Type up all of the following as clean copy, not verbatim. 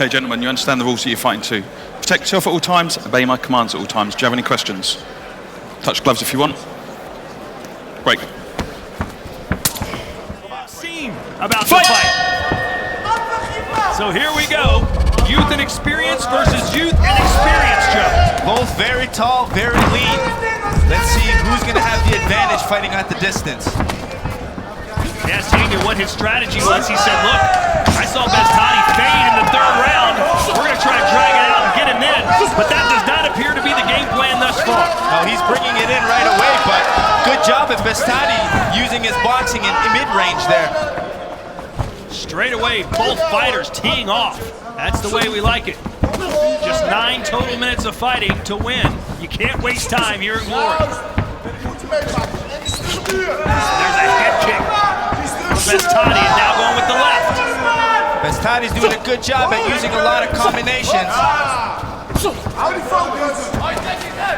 Okay, gentlemen, you understand the rules that you're fighting to. Protect yourself at all times, obey my commands at all times. Do you have any questions? Touch gloves if you want. Break. Scene about to fight. So here we go. Youth and experience versus youth and experience, Joe. Both very tall, very lean. Let's see who's going to have the advantage fighting at the distance. He asked Tyjani what his strategy was. He said, look, I saw Beztati fade in the third round. We're going to try to drag it out and get him in. But that does not appear to be the game plan thus far. No, he's bringing it in right away, but good job at Beztati using his boxing in mid-range there. Straight away, both fighters teeing off. That's the way we like it. Just 9 total minutes of fighting to win. You can't waste time here in Glory. There's a head kick. Beztati is now going with the left. Beztati's doing a good job at using a lot of combinations. Are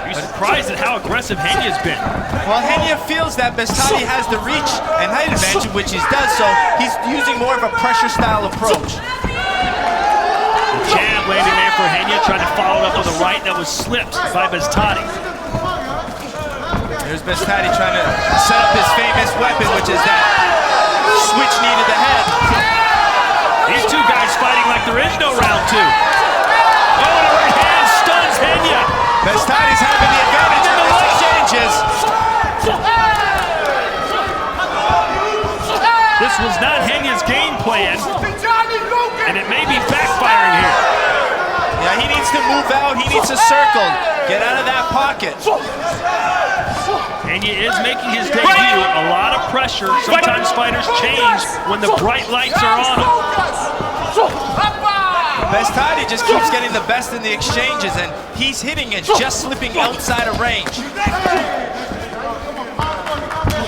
you surprised at how aggressive Henya's been? Well, Henya feels that Beztati has the reach and height advantage, which he does, so he's using more of a pressure style approach. Jab landing there for Henya, trying to follow it up with a right that was slipped by Beztati. There's Beztati trying to set up his famous weapon, which is that switch knee to the head. These two guys fighting like there is no round 2. Oh, and a right hand stuns Henya. Beztati's having the advantage in those exchanges. This was not Henya's game plan, and it may be backfiring here. Yeah, he needs to move out. He needs to circle. Get out of that pocket. Henya is making his debut. A lot of pressure. Sometimes fighters change when the bright lights are on them. Beztati just keeps getting the best in the exchanges, and he's hitting it, just slipping outside of range.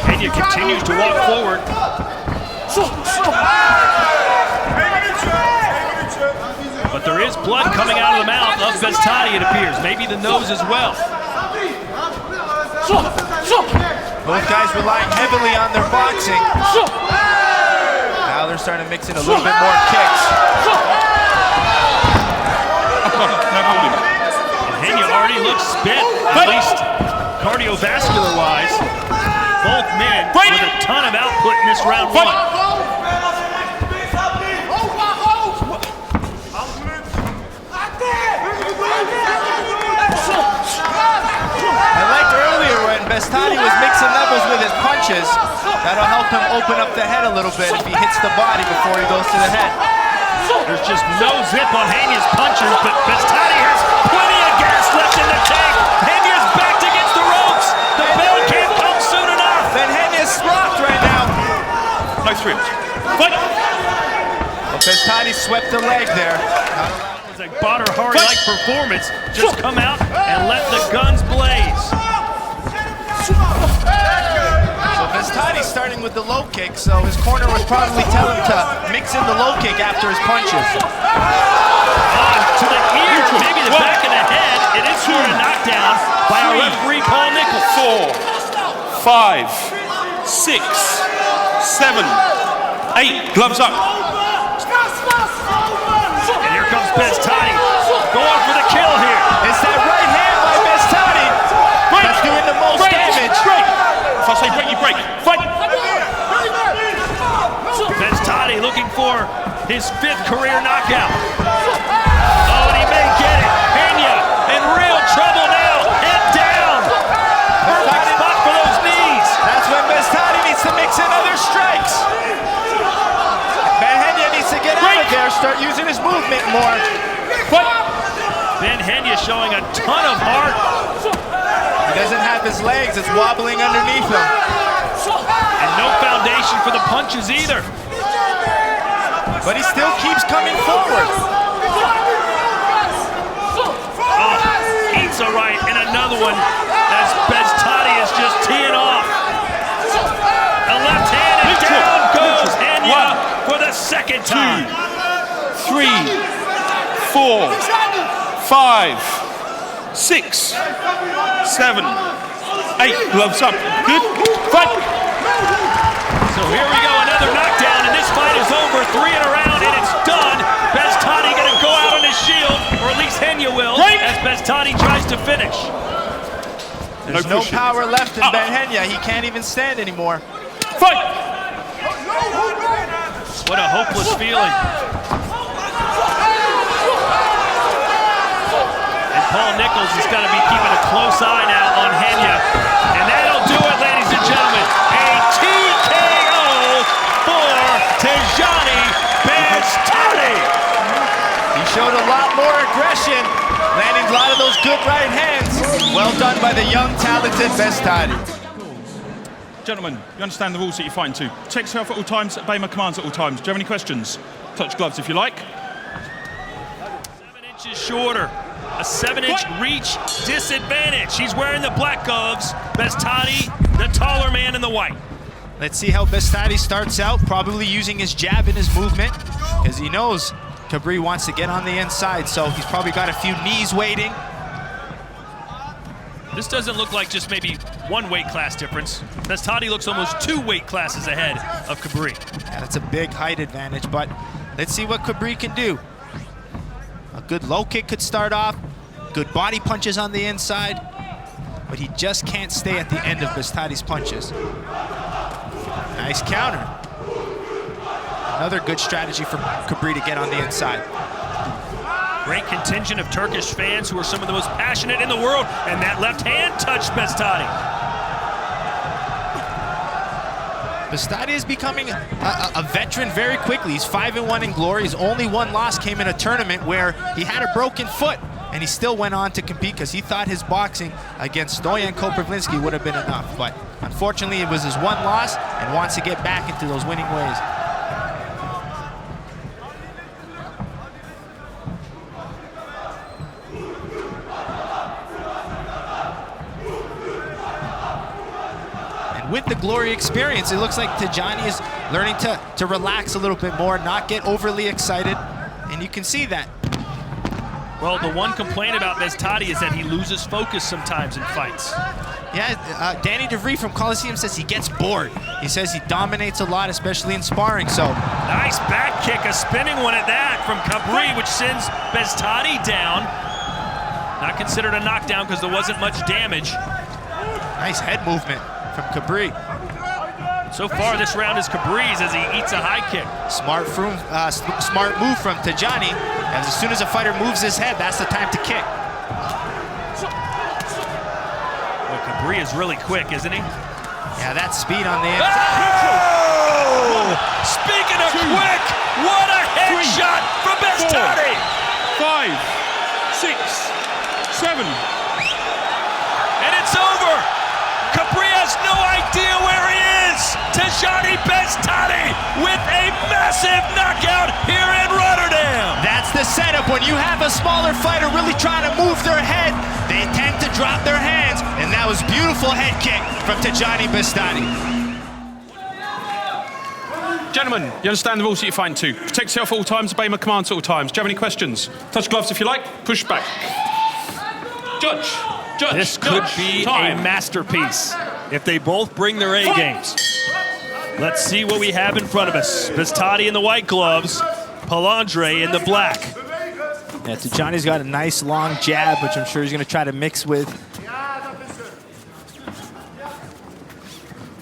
Henya continues to walk forward. But there is blood coming out of the mouth of Beztati, it appears. Maybe the nose as well. Both guys relying heavily on their boxing. Now they're starting to mix in a little bit more kicks. And Henya already looks spent, at least cardiovascular-wise. Both men with a ton of output in this round 1. I liked earlier when Beztati was mixing levels with his punches. That'll help him open up the head a little bit if he hits the body before he goes to the head. There's just no zip on Henya's punches, but Beztati has plenty of gas left in the tank. Henya's backed against the ropes. The bell can't come soon enough. Then Henya's rocked right now. No script. Fight! Well, Beztati swept the leg there. It's like Badr Hari-like performance. Just come out and let the guns blaze. So Beztati's starting with the low kick, so his corner would probably tell him to mix in the low kick after his punches. To the ear, maybe the back of the head. It is for a knockdown by our referee, Paul Nichols. 4, 5, 6, 7, 8. Gloves up. And here comes Beztati. Going for the kill here. It's that right hand by Beztati that's doing the most damage. If I say break, you break. Fight! Beztati looking for his 5th career knockout. Oh, and he may get it. Henya in real trouble now. Head down. Perfect spot for those knees. That's when Beztati needs to mix in other strikes. Henya needs to get out of there, start using his movement more. Ben Henya showing a ton of heart. He doesn't have his legs, it's wobbling underneath him. And no foundation for the punches either. But he still keeps coming forward. Oh, eats a right and another one as Beztati is just teeing off. A left hand and down goes Henya for the 2nd time. 2, 3, 4, 5, 6, 7, 8. Gloves up. Good. Fight! So here we go, another knockdown, and this fight is over. 3 in a round, and it's done. Beztati gonna go out at least Henya will, as Beztati tries to finish. There's no power left in Ben Henya. He can't even stand anymore. Fight! What a hopeless feeling. And Paul Nichols is going to be keeping a close eye now on Henya. And that'll do it, ladies and gentlemen. A TKO for Tyjani Beztati. He showed a lot more aggression, landing a lot of those good right hands. Well done by the young, talented Beztati. Gentlemen, you understand the rules that you're fighting to. Protect yourself at all times, obey my commands at all times. Do you have any questions? Touch gloves if you like. 7 inches shorter. A 7-inch reach disadvantage. He's wearing the black gloves. Beztati, the taller man in the white. Let's see how Beztati starts out, probably using his jab in his movement, because he knows Kabri wants to get on the inside, so he's probably got a few knees waiting. This doesn't look like just maybe one weight class difference. Beztati looks almost 2 weight classes ahead of Kabri. Yeah, that's a big height advantage, but let's see what Kabri can do. A good low kick could start off, good body punches on the inside, but he just can't stay at the end of Beztati's punches. Nice counter. Another good strategy for Kabri to get on the inside. Great contingent of Turkish fans who are some of the most passionate in the world, and that left hand touched Beztati. Beztati is becoming a veteran very quickly. He's 5-1 in glory. His only one loss came in a tournament where he had a broken foot, and he still went on to compete because he thought his boxing against Stoyan Koprivlinski would have been enough. But unfortunately, it was his one loss, and wants to get back into those winning ways. With the glory experience, it looks like Tyjani is learning to relax a little bit more, not get overly excited, and you can see that. Well, the one complaint about Beztati is that he loses focus sometimes in fights. Yeah, Danny DeVries from Coliseum says he gets bored. He says he dominates a lot, especially in sparring, so. Nice back kick, a spinning one at that from Kabri, which sends Beztati down. Not considered a knockdown because there wasn't much damage. Nice head movement from Kabri. So far, this round is Kabri's as he eats a high kick. Smart move from Tyjani, as soon as a fighter moves his head, that's the time to kick. Well, Kabri is really quick, isn't he? Yeah, that speed on the inside. Oh! Speaking of quick, what a headshot from Beztati! 5, 6, 7. And it's over! Kabri has no idea where he is! Tyjani Beztati with a massive knockout here in Rotterdam! That's the setup. When you have a smaller fighter really trying to move their head, they tend to drop their hands, and that was beautiful head kick from Tyjani Beztati. Gentlemen, you understand the rules that you're fighting to. Protect yourself at all times, obey my commands at all times. Do you have any questions? Touch gloves if you like, push back. Judge. This could be a masterpiece if they both bring their A games. Let's see what we have in front of us. Beztati in the white gloves, Palandre in the black. Yeah, Tyjani's got a nice long jab, which I'm sure he's going to try to mix with.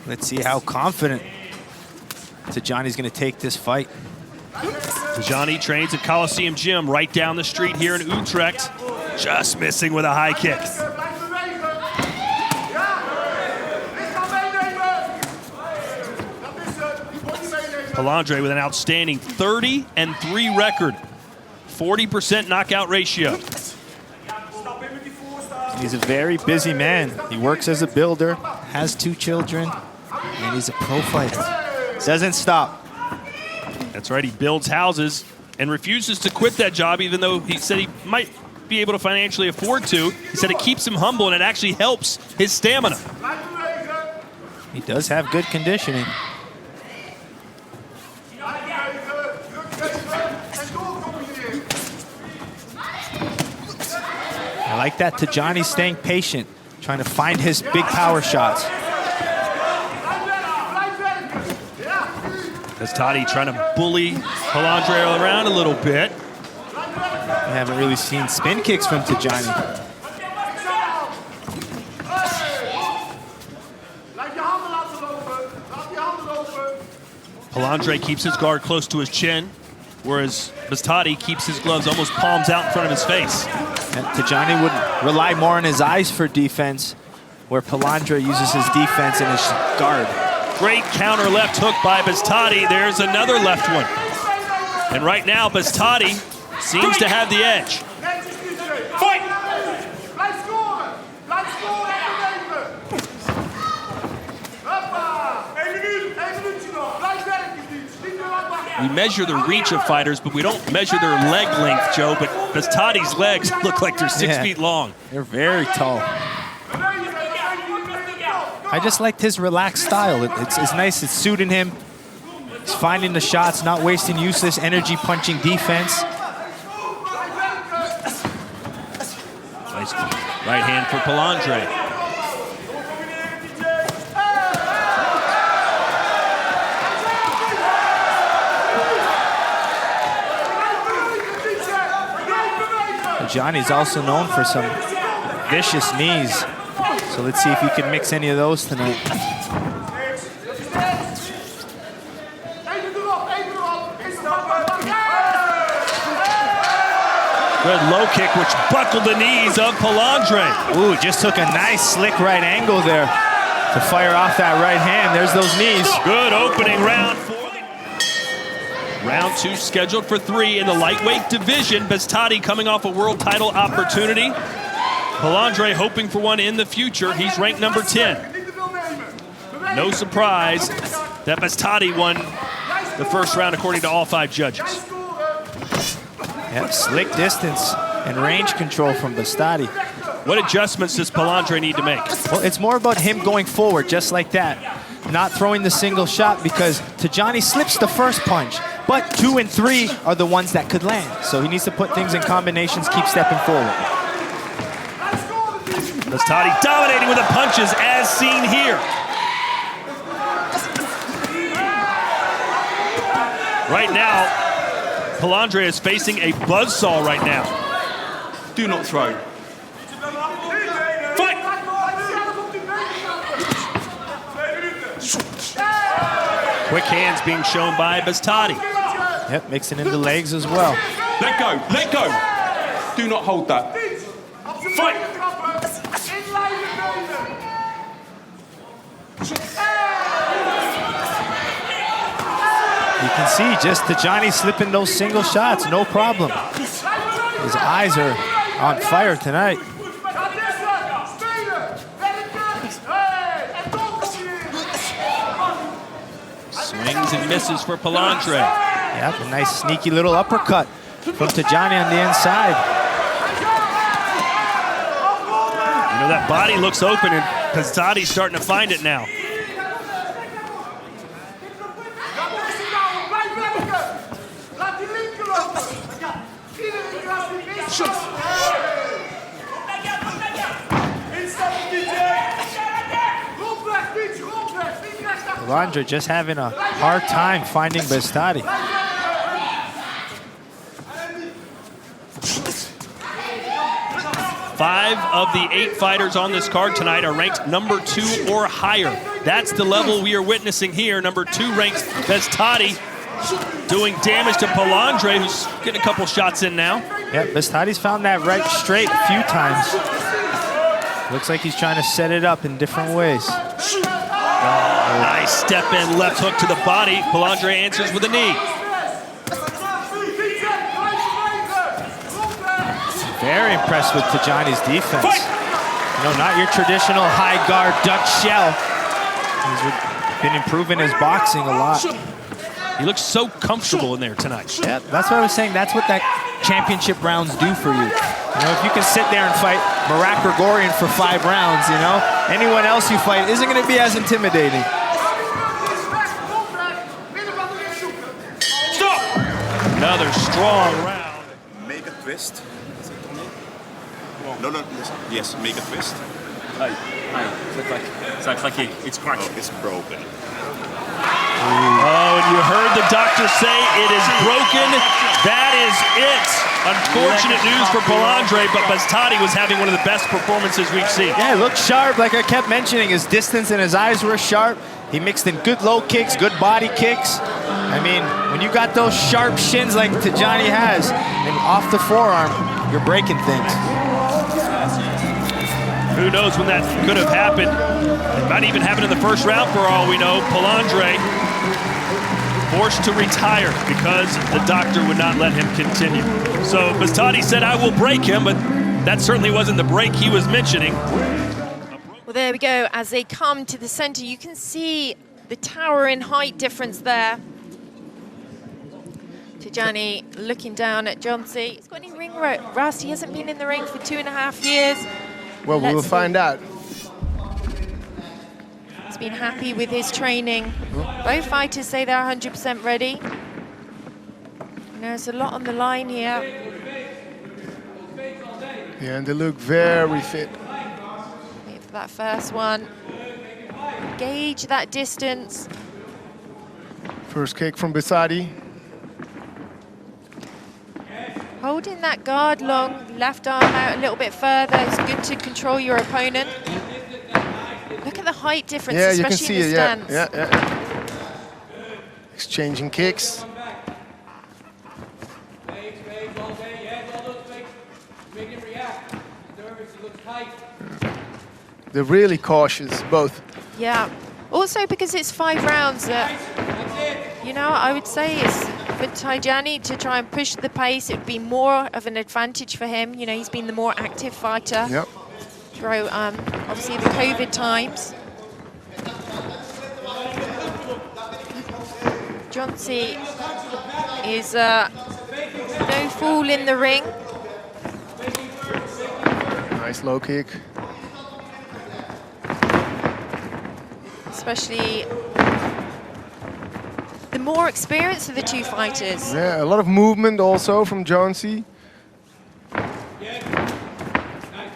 Let's see how confident Tyjani's going to take this fight. Tyjani trains at Coliseum Gym right down the street here in Utrecht. Just missing with a high kick. Palandre with an outstanding 30-3 record, 40% knockout ratio. He's a very busy man. He works as a builder, has 2 children, and he's a pro fighter. Doesn't stop. That's right, he builds houses and refuses to quit that job, even though he said he might be able to financially afford to. He said it keeps him humble and it actually helps his stamina. He does have good conditioning. I like that Tyjani staying patient, trying to find his big power shots. Beztati trying to bully Palandre around a little bit. We haven't really seen spin kicks from Tyjani. Palandre keeps his guard close to his chin, whereas Beztati keeps his gloves almost palms out in front of his face. And Tyjani would rely more on his eyes for defense, where Palandre uses his defense and his guard. Great counter left hook by Beztati. There's another left one. And right now, Beztati seems to have the edge. Fight! We measure the reach of fighters, but we don't measure their leg length, Joe. But Beztati's legs look like they're 6 feet long. They're very tall. I just liked his relaxed style. It's nice. It's suiting him. He's finding the shots, not wasting useless energy punching defense. Nice right hand for Palandre. Johnny's also known for some vicious knees. So let's see if he can mix any of those tonight. Good low kick, which buckled the knees of Palandre. Ooh, just took a nice slick right angle there to fire off that right hand. There's those knees. Good opening round. Round 2 scheduled for 3 in the lightweight division. Beztati coming off a world title opportunity. Palandre hoping for one in the future. He's ranked number 10. No surprise that Beztati won the first round according to all 5 judges. Yep, slick distance and range control from Beztati. What adjustments does Palandre need to make? Well, it's more about him going forward just like that. Not throwing the single shot, because Tyjani slips the first punch, but 2 and 3 are the ones that could land. So he needs to put things in combinations, keep stepping forward. Beztati dominating with the punches as seen here. Right now, Palandre is facing a buzzsaw right now. Do not throw. Fight! Quick hands being shown by Beztati. Yep, mixing in the legs as well. Let go, let go. Do not hold that. Fight! You can see just Tyjani slipping those single shots, no problem. His eyes are on fire tonight. Swings and misses for Palandre. Yep, a nice sneaky little uppercut from Tyjani on the inside. You know, that body looks open, and Beztati's starting to find it now. Palandre just having a hard time finding Beztati. Five of the 8 fighters on this card tonight are ranked number 2 or higher. That's the level we are witnessing here. Number 2 ranks Beztati, doing damage to Palandre, who's getting a couple shots in now. Yeah, Beztati's found that right straight a few times. Looks like he's trying to set it up in different ways. Nice step in left hook to the body. Palandre answers with a knee. Very impressed with Tyjani's defense. You know, not your traditional high guard Dutch shell. He's been improving his boxing a lot. He looks so comfortable in there tonight. Yeah, that's what I was saying. That's what that championship rounds do for you. You know, if you can sit there and fight Marat Grigorian for 5 rounds, you know, anyone else you fight isn't going to be as intimidating. Stop! Another strong round. Make a twist. No, yes, make a twist. It's cracky. It's cracked. Oh, it's broken. Oh, and you heard the doctor say it is broken. That is it. Unfortunate news for Polandre, but Beztati was having one of the best performances we've seen. Yeah, it looked sharp, like I kept mentioning. His distance and his eyes were sharp. He mixed in good low kicks, good body kicks. I mean, when you got those sharp shins like Tyjani has, and off the forearm, you're breaking things. Who knows when that could have happened. It might even happen in the first round for all we know. Polandre forced to retire because the doctor would not let him continue. So Beztati said, I will break him, but that certainly wasn't the break he was mentioning. Well, there we go. As they come to the center, you can see the towering height difference there. Tyjani looking down at Jonsi. He's got any ring rust. He hasn't been in the ring for 2.5 years. Well, we will find out. He's been happy with his training. Both fighters say they're 100% ready. And there's a lot on the line here. Yeah, and they look very fit. Wait for that first one. Gauge that distance. First kick from Beztati. Holding that guard long, left arm out a little bit further. It's good to control your opponent. Look at the height difference, Yeah, you can especially see in it. the Yeah, stance. yeah. Exchanging kicks. They're really cautious, both. Yeah. Also because it's 5 rounds. You know, I would say it's for Tyjani to try and push the pace. It would be more of an advantage for him. You know, he's been the more active fighter. Yep. Through obviously the COVID times. Jonsi is no fool in the ring. Nice low kick. Especially the more experience of the two fighters. Yeah, a lot of movement also from Jonsi.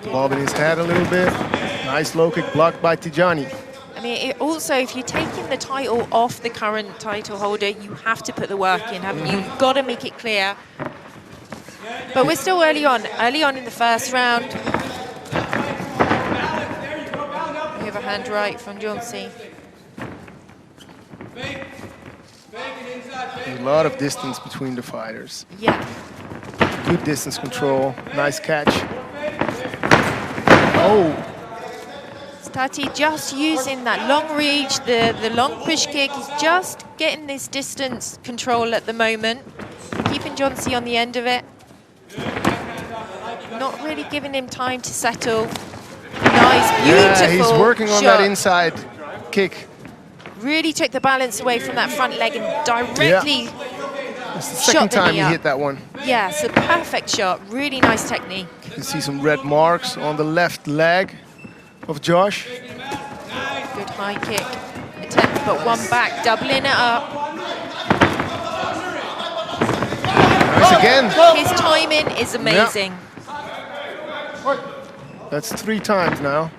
Bobbing his head a little bit. Nice low kick blocked by Tyjani. I mean, also, if you're taking the title off the current title holder, you have to put the work in, haven't you? You've got to make it clear. But we're still early on in the first round. Overhand right from Jonsi. There's a lot of distance between the fighters. Yeah. Good distance control. Nice catch. Oh. Beztati just using that long reach, the long push kick. He's just getting this distance control at the moment. Keeping Jonsi on the end of it. Not really giving him time to settle. Nice, beautiful Yeah, he's working on shot. that inside kick. Really took the balance away from that front leg and directly It's the shot second the time knee he up. hit that one. Yeah, it's a perfect shot. Really nice technique. You can see some red marks on the left leg of Josh. Good high kick attempt, but one back, doubling it up. Nice again. His timing is amazing. That's 3 times now.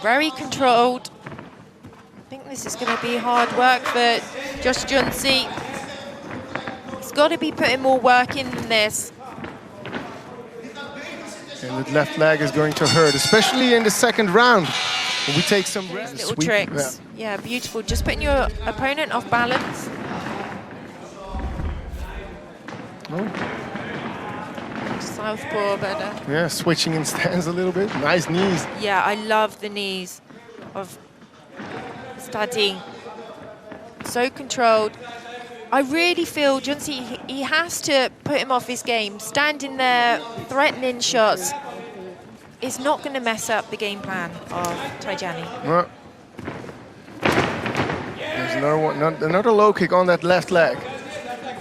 Very controlled. I think this is going to be hard work for Josh Jonsi. He's got to be putting more work in than this. And the left leg is going to hurt, especially in the second round. When we take some rest. Little tricks. Yeah, beautiful. Just putting your opponent off balance. Southpaw, but Yeah, switching in stance a little bit. Nice knees. yeah, I love the knees of Beztati. So controlled. I really feel Jonsi, he has to put him off his game. Standing there, threatening shots is not going to mess up the game plan of Tyjani. Well, there's another one, another low kick on that left leg.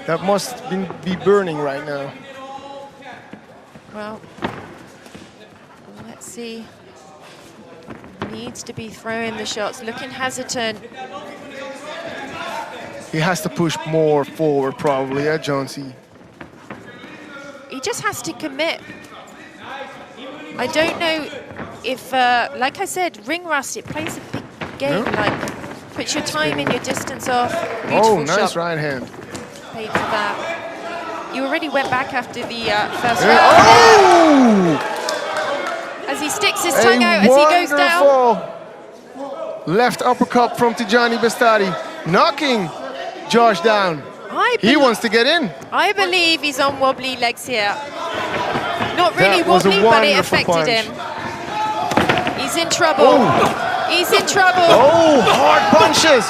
That must be burning right now. Well, let's see. Needs to be throwing the shots, looking hesitant. He has to push more forward, probably, Jonsi. He just has to commit. I don't know if, like I said, ring rust, it plays a big game, like puts your time and your distance off. Oh, Beautiful nice shot. right hand. Paid for that. You already went back after the first Yeah. round. Oh! As he sticks his tongue out as he goes down. Wonderful left uppercut from Tyjani Beztati, knocking Josh down. He wants to get in. I believe he's on wobbly legs here. Not really That was a wobbly, but it wonderful affected punch. him. He's in trouble. Oh. He's in trouble. Oh, hard punches.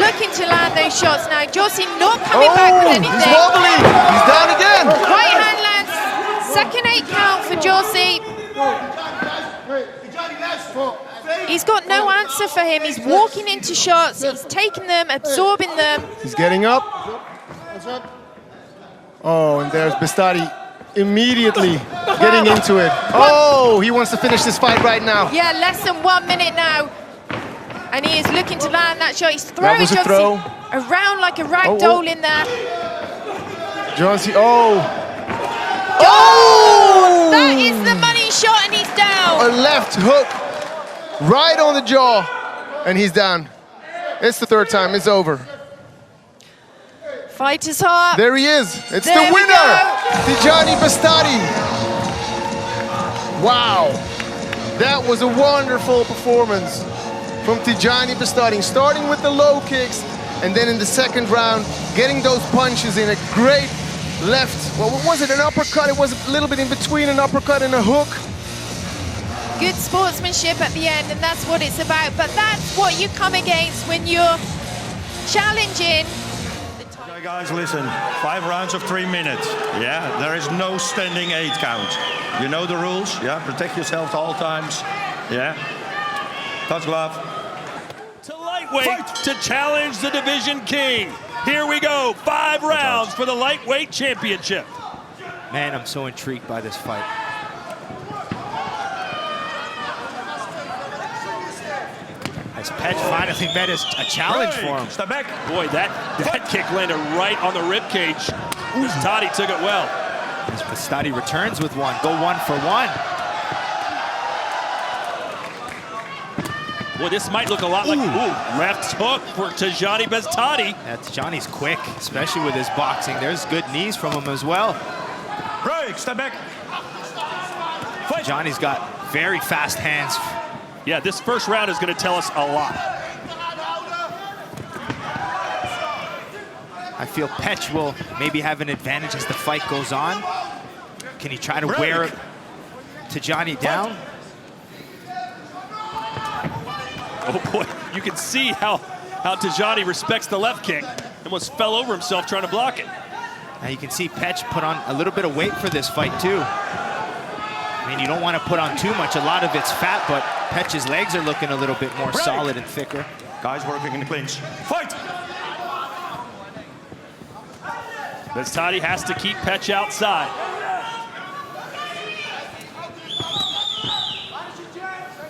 Looking to land those shots now. Jossi not coming back with anything. He's wobbly. He's down again. Right hand lands. Second 8 count for Jossi. He's got no answer for him. He's walking into shots. He's taking them, absorbing them. He's getting up. Oh, and there's Beztati immediately getting into it. Oh, he wants to finish this fight right now. Yeah, less than 1 minute now. And he is looking to land that shot. He's throwing was a Jossi throw. around like a rag Oh, doll in there. Jossi, oh. Oh! That is the money shot and he's down. A left hook right on the jaw, and he's down. It's the third time, it's over. Fighter's heart. There he is. It's There the we winner, go. Tyjani Beztati. Wow, that was a wonderful performance from Tyjani Beztati, starting with the low kicks, and then in the second round, getting those punches in. A great left, well, what was it, an uppercut? It was a little bit in between an uppercut and a hook. Good sportsmanship at the end, and that's what it's about. But that's what you come against when you're challenging. Okay, guys, listen. 5 rounds of 3 minutes. Yeah, there is no standing 8 count. You know the rules. Yeah, protect yourself at all times. Yeah. Touch glove. To lightweight to challenge the division king. Here we go. 5 rounds for the lightweight championship. Man, I'm so intrigued by this fight. As Petch finally met a challenge for him. Step back. Boy, that kick landed right on the rib cage. Beztati took it well. As Beztati returns with one. Go 1 for 1. Boy, this might look a lot like left hook for Tyjani Beztati. Tyjani's quick, especially with his boxing. There's good knees from him as well. Break. Step back. Tyjani's got very fast hands. Yeah, this first round is going to tell us a lot. I feel Petch will maybe have an advantage as the fight goes on. Can he try to wear Tyjani down? Oh boy, you can see how Tyjani respects the left kick. Almost fell over himself trying to block it. Now you can see Petch put on a little bit of weight for this fight too. I mean, you don't want to put on too much. A lot of it's fat, but Petch's legs are looking a little bit more solid and thicker. Guys working in the clinch. Fight! Beztati has to keep Petch outside.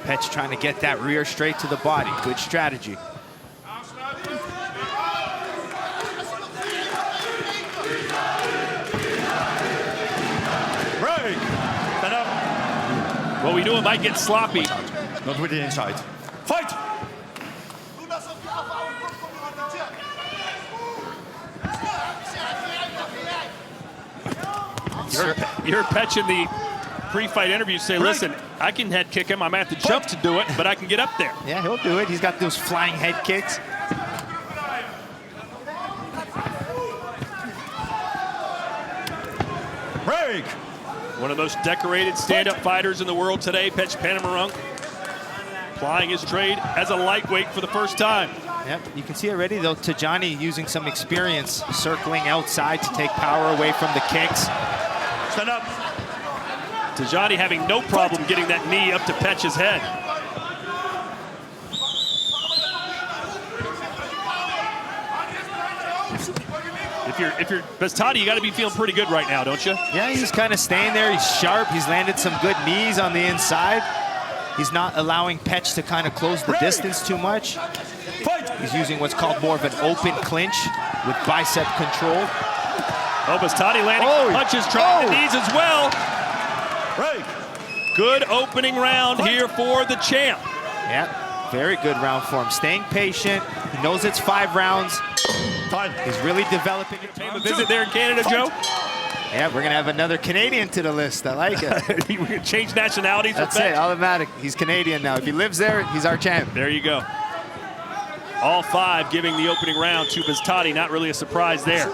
Petch trying to get that rear straight to the body. Good strategy. Break! Stand up. What we do, it might get sloppy. Not with the inside. Fight! You heard Petch in the pre-fight interview say, listen, I can head kick him. I'm going to have to jump to do it, but I can get up there. Yeah, he'll do it. He's got those flying head kicks. Break! One of the most decorated stand-up fighters in the world today, Petch Panamarunk, plying his trade as a lightweight for the first time. Yep, you can see already though, Tyjani using some experience, circling outside to take power away from the kicks. Stand up. Tyjani having no problem getting that knee up to Petch's head. If you're Beztati, you got to be feeling pretty good right now, don't you? Yeah, he's kind of staying there. He's sharp. He's landed some good knees on the inside. He's not allowing Petch to kind of close the distance too much. He's using what's called more of an open clinch with bicep control. Oh, Beztati landing punches, trying the knees as well. Break! Good opening round here for the champ. Yeah, Very good round for him. Staying patient. He knows it's 5 rounds. Time. He's really developing. Pay him a visit there in Canada, Joe. Yeah, we're gonna have another Canadian to the list. I like it. We're gonna change nationalities. That's it, automatic. He's Canadian now. If he lives there, he's our champ. There you go. All 5 giving the opening round to Beztati. Not really a surprise there.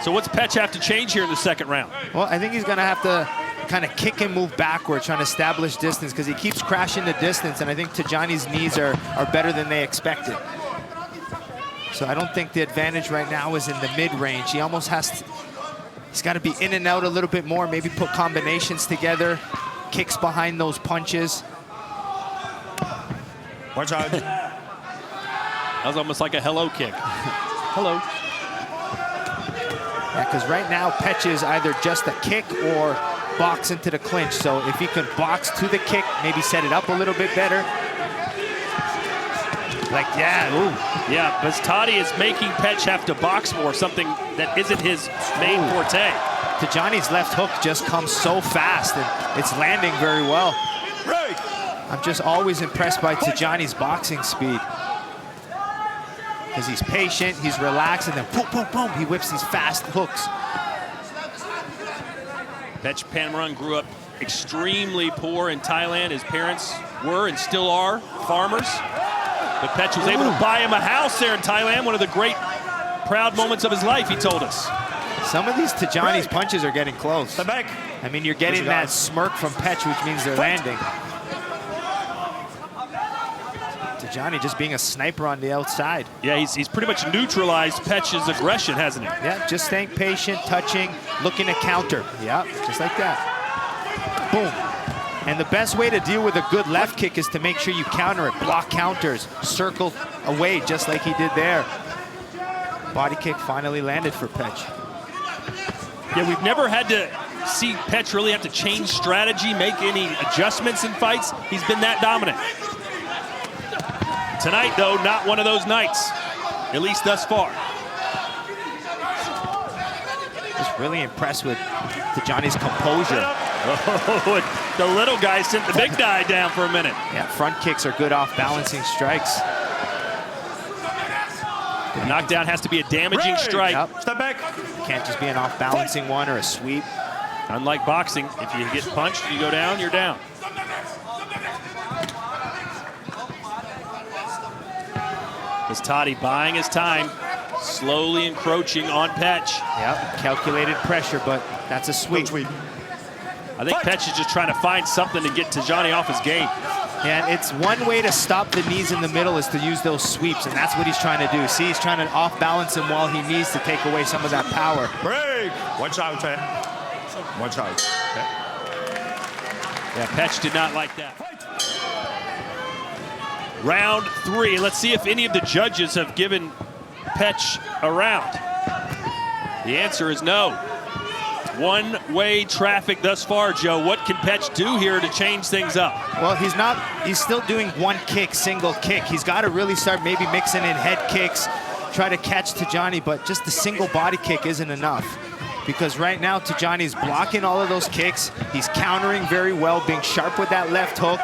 So what's Petch have to change here in the second round? Well, I think he's gonna have to kind of kick and move backward, trying to establish distance, because he keeps crashing the distance, and I think Tyjani's knees are better than they expected. So I don't think the advantage right now is in the mid-range. He almost has to, he's got to be in and out a little bit more, maybe put combinations together, kicks behind those punches. Watch out. That was almost like a hello kick. Hello. Yeah, because right now, Petch is either just a kick or box into the clinch. So if he can box to the kick, maybe set it up a little bit better. Like, yeah, ooh. Yeah, Beztati is making Petch have to box more, something that isn't his main forte. Tyjani's left hook just comes so fast, and it's landing very well. I'm just always impressed by Tyjani's boxing speed. Because he's patient, he's relaxed, and then boom, boom, boom, he whips these fast hooks. Petch Panmarung grew up extremely poor in Thailand. His parents were and still are farmers. But Petch was able to buy him a house there in Thailand, one of the great proud moments of his life, he told us. Some of these Tyjani's punches are getting close. I mean, you're getting that smirk from Petch, which means they're landing. Tyjani just being a sniper on the outside. Yeah, he's pretty much neutralized Petch's aggression, hasn't he? Yeah, just staying patient, touching, looking to counter. Yeah, just like that. Boom. And the best way to deal with a good left kick is to make sure you counter it, block counters, circle away just like he did there. Body kick finally landed for Petch. Yeah, we've never had to see Petch really have to change strategy, make any adjustments in fights. He's been that dominant. Tonight, though, not one of those nights, at least thus far. Just really impressed with Tyjani's composure. Oh, the little guy sent the big guy down for a minute. Yeah, front kicks are good off balancing strikes. The knockdown has to be a damaging strike. Yep. Step back. Can't just be an off balancing one or a sweep. Unlike boxing, if you get punched, you go down, you're down. Beztati buying his time, slowly encroaching on Petch. Yep, calculated pressure, but that's a sweep. I think Petch is just trying to find something to get Tyjani off his game. Yeah, it's one way to stop the knees in the middle is to use those sweeps, and that's what he's trying to do. See, he's trying to off-balance him while he needs to take away some of that power. Break! Watch out, man. Watch out. Okay. Yeah, Petch did not like that. Round 3. Let's see if any of the judges have given Petch a round. The answer is no. One-way traffic thus far, Joe. What can Petch do here to change things up? Well, he's still doing one kick, single kick. He's got to really start maybe mixing in head kicks, try to catch Tyjani, but just the single body kick isn't enough. Because right now, Tyjani's blocking all of those kicks. He's countering very well, being sharp with that left hook.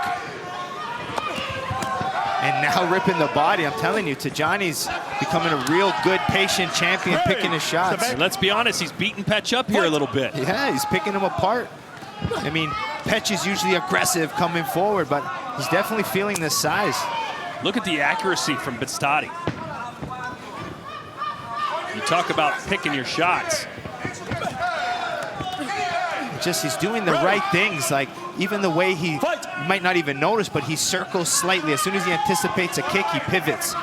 And now ripping the body. I'm telling you, Tyjani's becoming a real good, patient champion, picking his shots. And let's be honest, he's beating Petch up here a little bit. Yeah, he's picking him apart. I mean, Petch is usually aggressive coming forward, but he's definitely feeling this size. Look at the accuracy from Beztati. You talk about picking your shots. Just he's doing the right things, like even the way you might not even notice, but he circles slightly. As soon as he anticipates a kick, he pivots.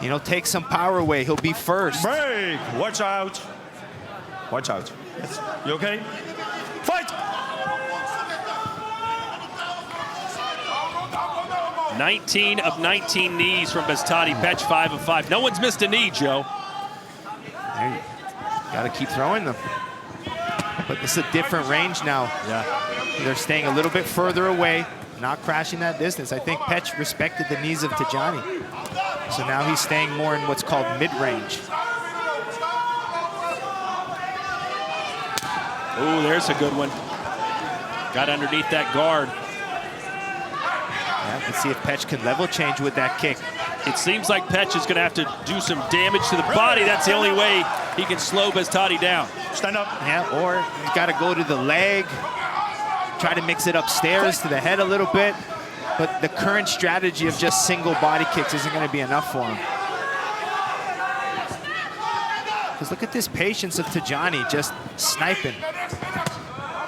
You know, takes some power away. He'll be first. Break! Watch out. Watch out. Yes. You okay? Fight! 19 of 19 knees from Beztati. Petch 5 of 5. No one's missed a knee, Joe. You gotta keep throwing them. But this is a different range now. Yeah. They're staying a little bit further away, not crashing that distance. I think Petch respected the knees of Tyjani. So now he's staying more in what's called mid-range. Oh, there's a good one. Got underneath that guard. Yeah, let's see if Petch can level change with that kick. It seems like Petch is going to have to do some damage to the body. That's the only way he can slow Beztati down. Stand up. Yeah, or he's got to go to the leg, try to mix it upstairs to the head a little bit. But the current strategy of just single body kicks isn't going to be enough for him. Because look at this patience of Tyjani, just sniping.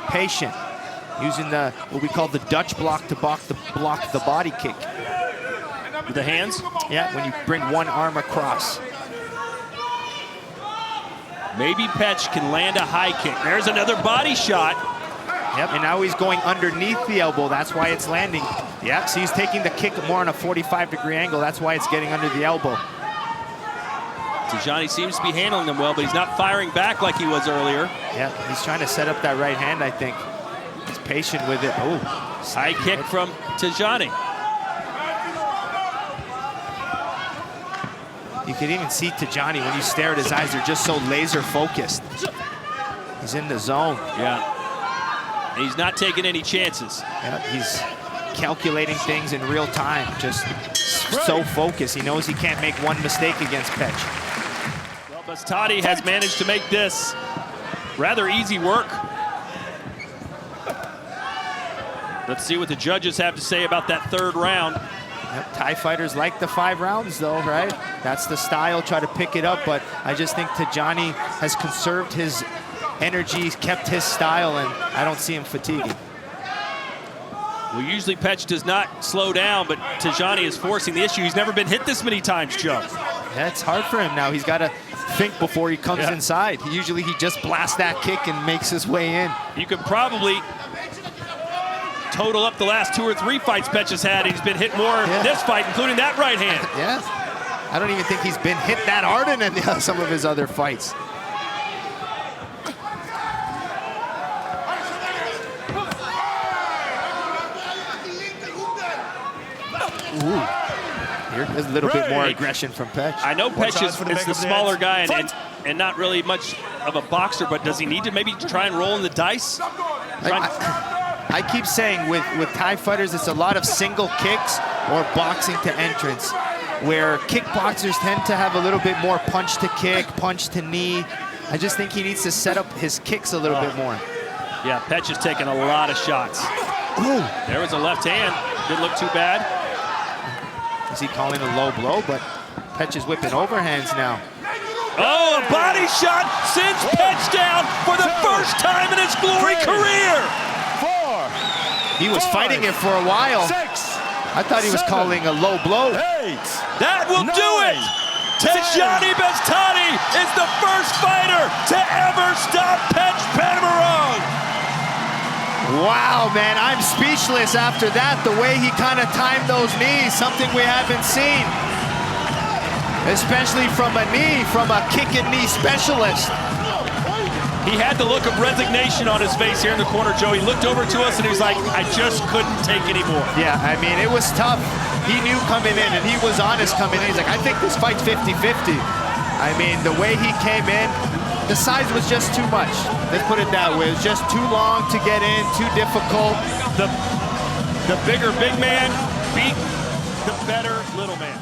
Patient, using the what we call the Dutch block to block the body kick. With the hands? Yeah, when you bring one arm across. Maybe Petch can land a high kick. There's another body shot. Yep, and now he's going underneath the elbow. That's why it's landing. Yeah, so he's taking the kick more on a 45-degree angle. That's why it's getting under the elbow. Tyjani seems to be handling them well, but he's not firing back like he was earlier. Yeah, he's trying to set up that right hand, I think. He's patient with it. Oh, high kick from Tyjani. You can even see Tyjani, when you stare at his eyes, they're just so laser focused. He's in the zone. Yeah. And he's not taking any chances. Yeah, he's calculating things in real time, just so focused. He knows he can't make one mistake against Petch. Well, Beztati has managed to make this rather easy work. Let's see what the judges have to say about that third round. Yep, Thai fighters like the 5 rounds though, right? That's the style, try to pick it up, but I just think Tyjani has conserved his energy, kept his style, and I don't see him fatiguing. Well, usually Petch does not slow down, but Tyjani is forcing the issue. He's never been hit this many times, Joe. That's hard for him now. He's got to think before he comes inside. Usually he just blasts that kick and makes his way in. You could probably total up the last 2 or 3 fights Petch has had. He's been hit more in this fight, including that right hand. Yeah. I don't even think he's been hit that hard in some of his other fights. Ooh. Here's a little bit more aggression from Petch. I know Petch is the smaller guy and not really much of a boxer, but does he need to maybe try and roll in the dice? I keep saying with Thai fighters, it's a lot of single kicks or boxing to entrance, where kickboxers tend to have a little bit more punch to kick, punch to knee. I just think he needs to set up his kicks a little bit more. Yeah, Petch has taken a lot of shots. Ooh. There was a left hand. Didn't look too bad. Is he calling a low blow? But Petch is whipping overhands now. Oh, a body shot sends Petch down for the first time in his glory career. 4. He was fighting it for a while. 6. I thought he was calling a low blow. 8. That will do it. Tyjani Beztati is the first fighter to ever stop Petch Panamarong. Wow, man, I'm speechless after that. The way he kind of timed those knees, something we haven't seen. Especially from a knee, from a kick and knee specialist. He had the look of resignation on his face here in the corner, Joe. He looked over to us and he was like, I just couldn't take anymore. Yeah, I mean, it was tough. He knew coming in, and he was honest coming in. He's like, I think this fight's 50-50. I mean, the way he came in, the size was just too much. Let's put it that way. It was just too long to get in, too difficult. The bigger big man beat the better little man.